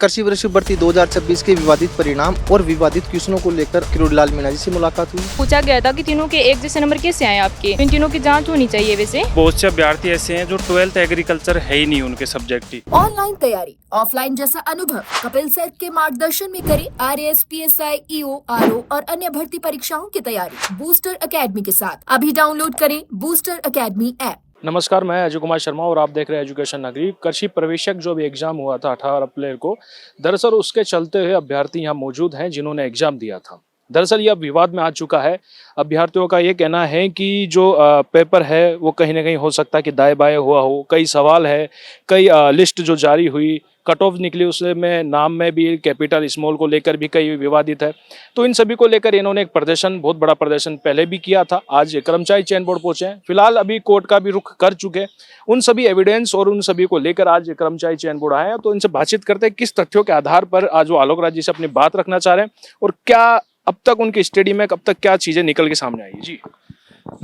कृषि वृषि भर्ती 2026 के विवादित परिणाम और विवादित क्वेश्चनों को लेकर किरोड़ीलाल मीणा जी से मुलाकात हुई। पूछा गया था कि तीनों के एक जैसे नंबर कैसे आए आपके, इन तीनों की जांच होनी चाहिए। वैसे बहुत से अभ्यर्थी ऐसे हैं जो 12th एग्रीकल्चर है ही नहीं उनके सब्जेक्ट ही। ऑनलाइन तैयारी, ऑफलाइन जैसा अनुभव कपिल सेठ के मार्गदर्शन में करें RAS, PSI, EO, RO और अन्य भर्ती परीक्षाओं की तैयारी बूस्टर एकेडमी के साथ। अभी डाउनलोड करें बूस्टर एकेडमी ऐप। नमस्कार, मैं अजय कुमार शर्मा और आप देख रहे हैं एजुकेशन नगरी। कृषि प्रवेशक जो भी एग्जाम हुआ था 18 अप्रैल को, दरअसल उसके चलते हुए अभ्यर्थी यहाँ मौजूद हैं जिन्होंने एग्जाम दिया था। दरअसल यह विवाद में आ चुका है। अभ्यर्थियों का ये कहना है कि जो पेपर है वो कहीं ना कहीं हो सकता है कि दाएं बाएं हुआ हो। कई सवाल है, कई लिस्ट जो जारी हुई, कट ऑफ निकली, उसमें नाम में भी कैपिटल स्मॉल को लेकर भी कई विवादित है। तो इन सभी को लेकर इन्होंने एक प्रदर्शन, बहुत बड़ा प्रदर्शन पहले भी किया था। आज कर्मचारी चयन बोर्ड पहुंचे हैं। फिलहाल अभी कोर्ट का भी रुख कर चुके हैं। उन सभी एविडेंस और उन सभी को लेकर आज कर्मचारी चयन बोर्ड आए हैं। तो इनसे बातचीत करते हैं किस तथ्यों के आधार पर आज वो आलोक राज जी से अपनी बात रखना चाह रहे हैं और क्या अब तक उनकी स्टडी में अब तक क्या चीजें निकल के सामने आई। जी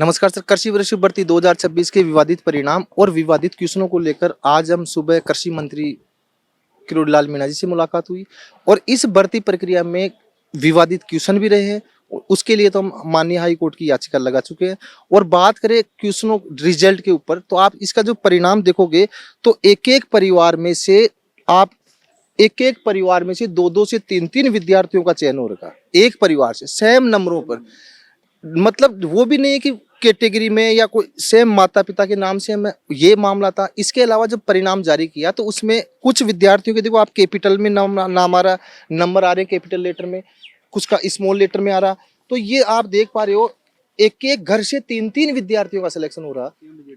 नमस्कार सर, कृषि वृषि भर्ती 2026 के विवादित परिणाम और विवादित क्वेश्चनों को लेकर आज हम सुबह कृषि मंत्री किरोड़ीलाल मीणा जी से मुलाकात हुई और इस भर्ती प्रक्रिया में विवादित क्वेश्चन भी रहे हैं। उसके लिए तो हम माननीय हाई कोर्ट की याचिका लगा चुके हैं। और बात करें क्वेश्चनों रिजल्ट के ऊपर, तो आप इसका जो परिणाम देखोगे तो एक एक परिवार में से 2-2 से 3-3 विद्यार्थियों का चयन हो रखा, एक परिवार से सेम नंबरों पर। मतलब वो भी नहीं है कि कैटेगरी में या कोई सेम माता पिता के नाम से हमें ये मामला था। इसके अलावा जब परिणाम जारी किया तो उसमें कुछ विद्यार्थियों के, देखो आप कैपिटल में नाम आ रहा, नंबर आ रहे कैपिटल लेटर में, कुछ का स्मॉल लेटर में आ रहा। तो ये आप देख पा रहे हो, एक एक घर से 3-3 विद्यार्थियों का सिलेक्शन हो रहा।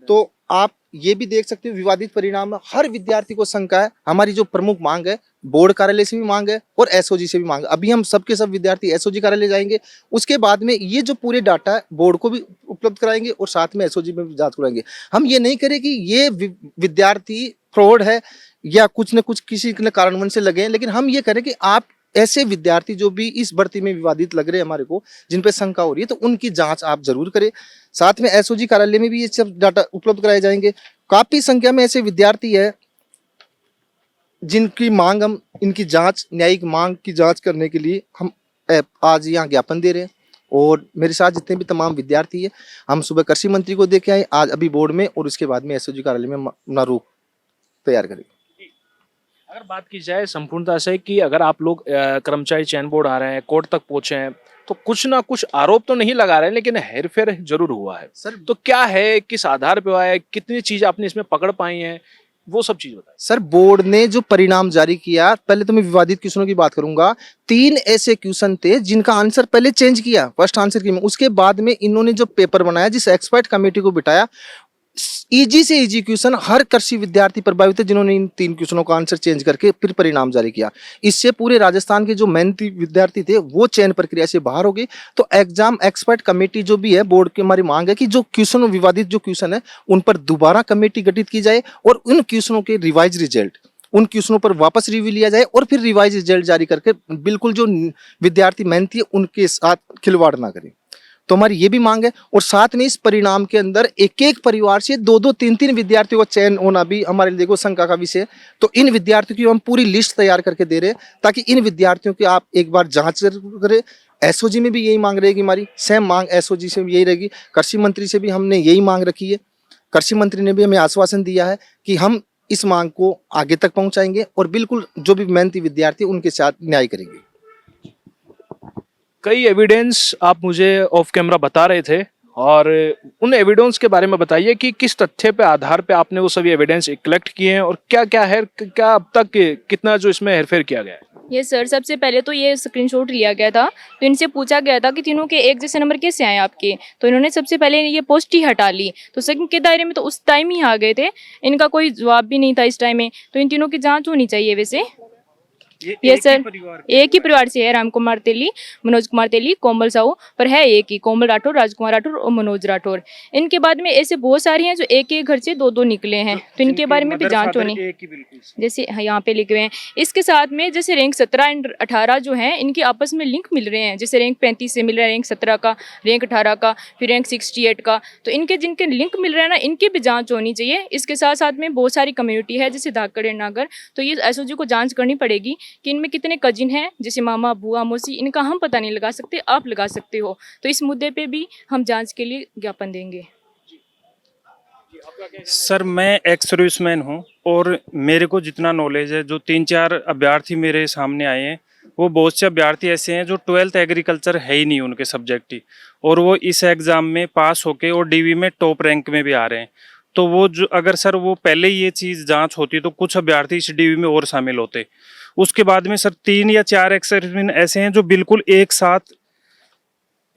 तो आप ये भी देख सकते हो विवादित परिणाम में हर विद्यार्थी को शंका है। हमारी जो प्रमुख मांग है, बोर्ड कार्यालय से भी मांग है और SOG से भी मांग है। अभी हम सबके सब विद्यार्थी SOG कार्यालय जाएंगे, उसके बाद में ये जो पूरे डाटा है बोर्ड को भी उपलब्ध कराएंगे और साथ में SOG में भी जांच कराएंगे। हम ये नहीं करें कि ये विद्यार्थी फ्रॉड है या कुछ न कुछ किसी न कारणवश से लगे हैं, लेकिन हम ये करें कि आप ऐसे विद्यार्थी जो भी इस भर्ती में विवादित लग रहे हैं हमारे को, जिन पे शंका हो रही है, तो उनकी जांच आप जरूर करें। साथ में SOG कार्यालय में भी ये सब डाटा उपलब्ध कराए जाएंगे। काफी संख्या में ऐसे विद्यार्थी है जिनकी मांग, हम इनकी जांच, न्यायिक मांग की जांच करने के लिए हम आज यहाँ ज्ञापन दे रहे हैं। और मेरे साथ जितने भी तमाम विद्यार्थी है, हम सुबह कृषि मंत्री को देखे आए, आज अभी बोर्ड में, और उसके बाद में SOG कार्यालय में अपना रूप तैयार करेंगे। अगर बात की जाए संपूर्णता से कि अगर आप लोग कर्मचारी चयन बोर्ड आ रहे हैं, कोर्ट तक पहुंचे हैं, तो कुछ ना कुछ आरोप तो नहीं लगा रहे हैं, लेकिन हेरफेर जरूर हुआ है सर। तो क्या है, किस आधार पे हुआ है, कितनी चीज आपने इसमें पकड़ पाई हैं, वो सब चीज बताएं। सर, बोर्ड ने जो परिणाम जारी किया, पहले तो मैं विवादित क्वेश्चनों की बात करूंगा। 3 ऐसे क्वेश्चन थे जिनका आंसर पहले चेंज किया फर्स्ट आंसर की में, उसके बाद में इन्होंने जो पेपर बनाया, जिस एक्सपर्ट कमेटी को बिठाया, इजी से इजी क्वेश्चन हर कृषि विद्यार्थी प्रभावित है जिन्होंने इन 3 क्वेश्चनों का आंसर चेंज करके फिर परिणाम जारी किया। इससे पूरे राजस्थान के जो मेहनती विद्यार्थी थे वो चयन प्रक्रिया से बाहर हो गए। तो एग्जाम एक्सपर्ट कमेटी जो भी है, बोर्ड की हमारी मांग है कि जो क्वेश्चन, विवादित जो क्वेश्चन है, उन पर दोबारा कमेटी गठित की जाए और उन क्वेश्चनों के रिवाइज रिजल्ट, उन क्वेश्चनों पर वापस रिव्यू लिया जाए और फिर रिवाइज रिजल्ट जारी करके बिल्कुल जो विद्यार्थी मेहनती है उनके साथ खिलवाड़ ना करें। तो हमारी ये भी मांग है। और साथ में इस परिणाम के अंदर एक एक परिवार से 2-2, 3-3 विद्यार्थियों का चयन होना भी हमारे लिए देखो शंका का विषय। तो इन विद्यार्थियों की हम पूरी लिस्ट तैयार करके दे रहे हैं ताकि इन विद्यार्थियों की आप एक बार जांच करें। SOG में भी यही मांग रहेगी, हमारी सेम मांग SOG से भी यही रहेगी। कृषि मंत्री से भी हमने यही मांग रखी है। कृषि मंत्री ने भी हमें आश्वासन दिया है कि हम इस मांग को आगे तक पहुंचाएंगे और बिल्कुल जो भी मेहनती विद्यार्थी उनके साथ न्याय करेंगे। कई एविडेंस आप मुझे ऑफ कैमरा बता रहे थे, और उन एविडेंस के बारे में बताइए कि किस तथ्य पे आधार पे आपने वो सभी एविडेंस कलेक्ट किए हैं और क्या क्या है, क्या अब तक कितना जो इसमें हेरफेर किया गया है। ये सर, सबसे पहले तो ये स्क्रीनशॉट लिया गया था। तो इनसे पूछा गया था कि तीनों के एक जैसे नंबर कैसे आए आपके, तो इन्होंने सबसे पहले ये पोस्ट ही हटा ली। तो सेकंड के दायरे में तो उस टाइम ही आ गए थे, इनका कोई जवाब भी नहीं था इस टाइम में। तो इन तीनों की जांच होनी चाहिए। वैसे ये सर एक ही परिवार से है, राम कुमार तेली, मनोज कुमार तेली, कोमल साहू, पर है एक ही, कोमल राठौर, राजकुमार राठौर और मनोज राठौर। इनके बाद में ऐसे बहुत सारी हैं जो एक एक घर से 2-2 निकले हैं, तो इनके बारे में भी जांच होनी। जैसे यहाँ पे लिखे हुए हैं। इसके साथ में जैसे रैंक 17 एंड 18 जो हैं, इनके आपस में लिंक मिल रहे हैं। जैसे रैंक 35 से मिल रहा है, रैंक 17 का, रैंक 18 का, फिर रैंक 68 का। तो इनके जिनके लिंक मिल रहे हैं ना, इनकी भी जांच होनी चाहिए। इसके साथ साथ में बहुत सारी कम्युनिटी है जैसे धाकड़ नागर, तो ये SOG को जांच करनी पड़ेगी कि इनमें कितने कजिन हैं, जैसे मामा बुआ मौसी, इनका हम पता नहीं लगा सकते, आप लगा सकते हो। तो इस मुद्दे पे भी हम जांच के लिए ज्ञापन देंगे। सर मैं एक्स सर्विसमैन हूँ और मेरे को जितना नॉलेज है, जो 3-4 अभ्यर्थी मेरे सामने आए हैं, वो बहुत से अभ्यर्थी ऐसे हैं जो 12th एग्रीकल्चर है ही नहीं उनके सब्जेक्ट ही, और वो इस एग्ज़ाम में पास होके और डीवी में टॉप रैंक में भी आ रहे हैं। तो वो जो अगर सर वो पहले ये चीज़ जांच होती तो कुछ अभ्यर्थी इस डीवी में और शामिल होते। उसके बाद में सर 3 या 4 एक्स सर्विसमैन ऐसे हैं जो बिल्कुल एक साथ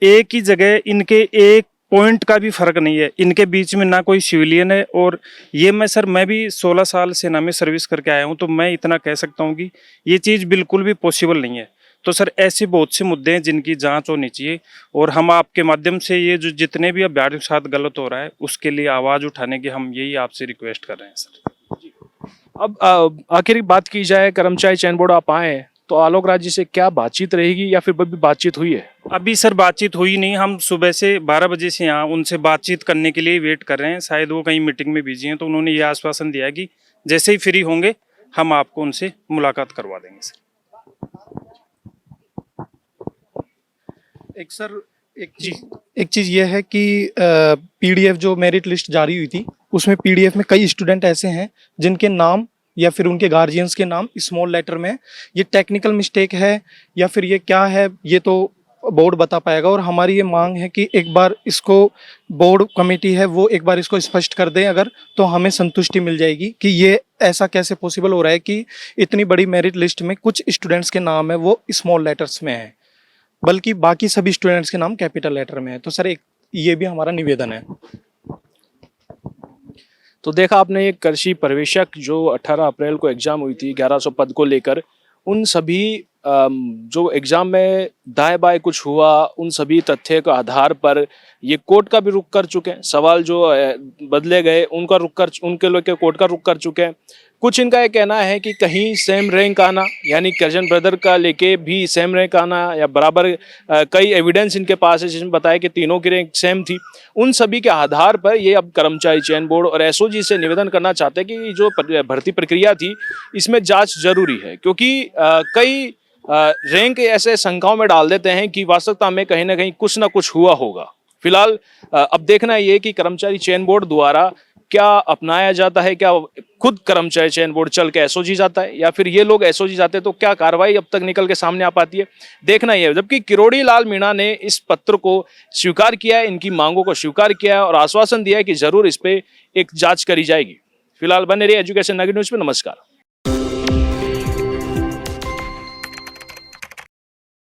एक ही जगह, इनके एक पॉइंट का भी फर्क नहीं है, इनके बीच में ना कोई सिविलियन है। और ये मैं भी 16 साल सेना में सर्विस करके आया हूँ, तो मैं इतना कह सकता हूँ कि ये चीज़ बिल्कुल भी पॉसिबल नहीं है। तो सर ऐसे बहुत से मुद्दे हैं जिनकी जांच होनी चाहिए, और हम आपके माध्यम से ये जो जितने भी अभ्यर्थियों के साथ गलत हो रहा है उसके लिए आवाज़ उठाने की हम यही आपसे रिक्वेस्ट कर रहे हैं सर। अब आखिर बात की जाए, कर्मचारी चयन बोर्ड आप आए तो आलोक राज जी से क्या बातचीत रहेगी या फिर भी बातचीत हुई है? अभी सर बातचीत हुई नहीं, हम सुबह से 12 बजे से यहाँ उनसे बातचीत करने के लिए वेट कर रहे हैं। शायद वो कहीं मीटिंग में बिजी हैं, तो उन्होंने ये आश्वासन दिया कि जैसे ही फ्री होंगे हम आपको उनसे मुलाकात करवा देंगे सर। एक चीज़ ये है कि पीडीएफ जो मेरिट लिस्ट जारी हुई थी, उसमें पीडीएफ में कई स्टूडेंट ऐसे हैं जिनके नाम या फिर उनके गार्जियंस के नाम स्मॉल लेटर में है। ये टेक्निकल मिस्टेक है या फिर ये क्या है, ये तो बोर्ड बता पाएगा। और हमारी ये मांग है कि एक बार इसको बोर्ड कमेटी है वो एक बार इसको स्पष्ट कर दें अगर, तो हमें संतुष्टि मिल जाएगी कि ये ऐसा कैसे पॉसिबल हो रहा है कि इतनी बड़ी मेरिट लिस्ट में कुछ स्टूडेंट्स के नाम है वो स्मॉल लेटर्स में है, बल्कि बाकी सभी स्टूडेंट्स के नाम कैपिटल लेटर में है। तो सर एक ये भी हमारा निवेदन है। तो देखा आपने एक कृषि पर्यवेक्षक जो 18 अप्रैल को एग्जाम हुई थी 1100 पद को लेकर, उन सभी जो एग्जाम में दाएं बाएं कुछ हुआ, उन सभी तथ्य के आधार पर ये कोर्ट का भी रुख कर चुके हैं। सवाल जो बदले गए उनका रुख कर, उनके लेके कोर्ट का रुख कर चुके हैं। कुछ इनका ये कहना है कि कहीं सेम रैंक आना, यानी कजन ब्रदर का लेके भी सेम रैंक आना या बराबर, कई एविडेंस इनके पास है जिसमें बताया कि तीनों की रैंक सेम थी। उन सभी के आधार पर ये अब कर्मचारी चयन बोर्ड और एसओजी से निवेदन करना चाहते हैं कि जो भर्ती प्रक्रिया थी इसमें जांच जरूरी है, क्योंकि कई रैंक ऐसे शंकाओं में डाल देते हैं कि वास्तविकता में कहीं ना कहीं कुछ ना कुछ हुआ होगा। फिलहाल अब देखना ये कि कर्मचारी चयन बोर्ड द्वारा क्या अपनाया जाता है, क्या खुद कर्मचारी चयन बोर्ड चल के एसओजी जाता है या फिर ये लोग एसओजी जाते हैं, तो क्या कार्रवाई अब तक निकल के सामने आ पाती है, देखना ही है। जबकि किरोड़ी लाल मीणा ने इस पत्र को स्वीकार किया है, इनकी मांगों को स्वीकार किया है और आश्वासन दिया है कि जरूर इस पे एक जांच करी जाएगी। फिलहाल बने रहिए एजुकेशन नगरी न्यूज पे। नमस्कार।